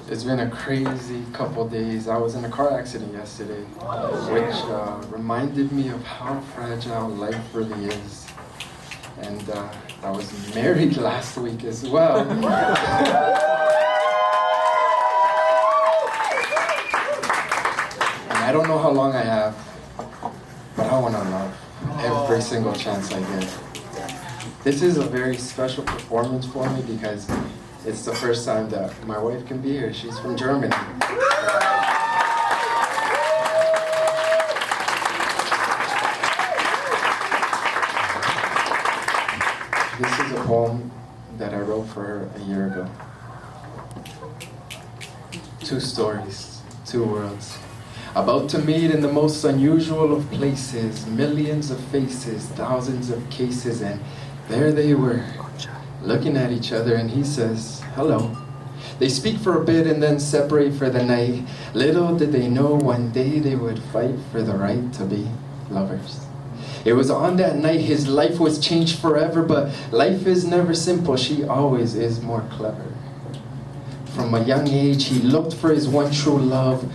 It's been a crazy couple days. I was in a car accident yesterday, which reminded me of how fragile life really is. And I was married last week as well. And I don't know how long I have, but I want to love every single chance I get. This is a very special performance for me because it's the first time that my wife can be here. She's from Germany. This is a poem that I wrote for her a year ago. 2 stories, 2 worlds. About to meet in the most unusual of places, millions of faces, thousands of cases, and there they were, looking at each other, and he says, hello. They speak for a bit and then separate for the night. Little did they know one day they would fight for the right to be lovers. It was on that night his life was changed forever, but life is never simple, she always is more clever. From a young age he looked for his one true love,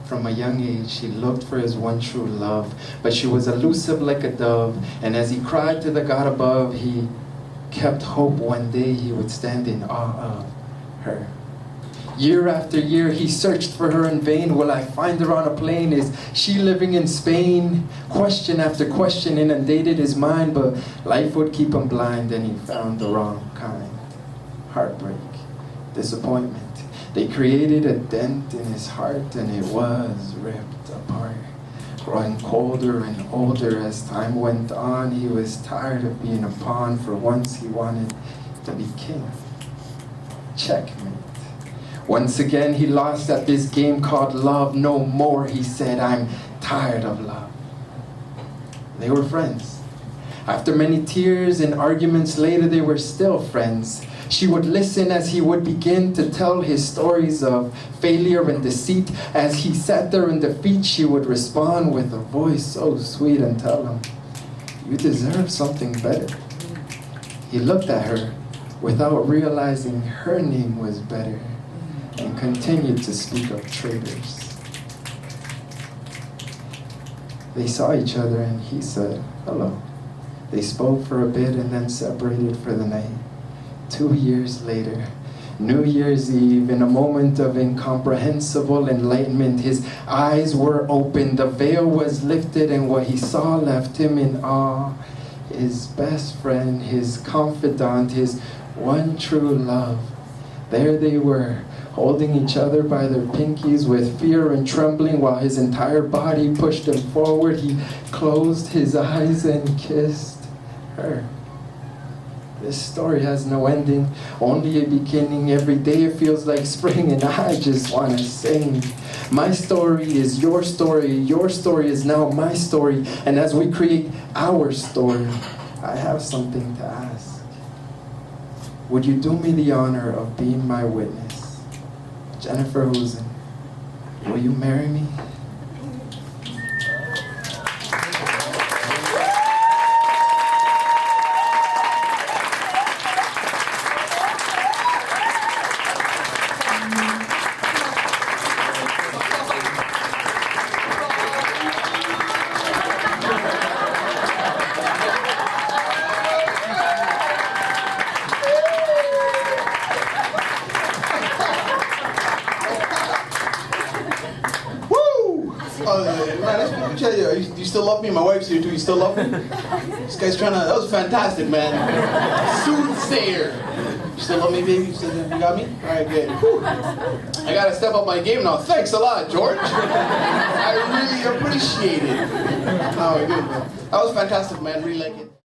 From a young age, he looked for his one true love, but she was elusive like a dove, and as he cried to the God above, he kept hope one day he would stand in awe of her. Year after year, he searched for her in vain. Will I find her on a plane? Is she living in Spain? Question after question inundated his mind, but life would keep him blind, and he found the wrong kind. Heartbreak, disappointment. They created a dent in his heart, and it was ripped apart. Growing colder and older as time went on, he was tired of being a pawn. For once he wanted to be king. Checkmate. Once again he lost at this game called love. No more, he said, I'm tired of love. They were friends. After many tears and arguments later, they were still friends. She would listen as he would begin to tell his stories of failure and deceit. As he sat there in defeat, she would respond with a voice so sweet and tell him, you deserve something better. He looked at her without realizing her name was better and continued to speak of traitors. They saw each other and he said, hello. They spoke for a bit and then separated for the night. 2 years later, New Year's Eve, in a moment of incomprehensible enlightenment, his eyes were opened, the veil was lifted, and what he saw left him in awe. His best friend, his confidant, his one true love. There they were, holding each other by their pinkies with fear and trembling while his entire body pushed him forward. He closed his eyes and kissed her. This story has no ending, only a beginning. Every day it feels like spring and I just want to sing. My story is your story is now my story. And as we create our story, I have something to ask. Would you do me the honor of being my witness? Jennifer Husen, will you marry me? Man, do you still love me? My wife's here too. You still love me? This guy's that was fantastic, man. Soothsayer. You still love me, baby? You got me? All right, good. Whew. I gotta step up my game now. Thanks a lot, George. I really appreciate it. Oh, good, man. That was fantastic, man. Really like it.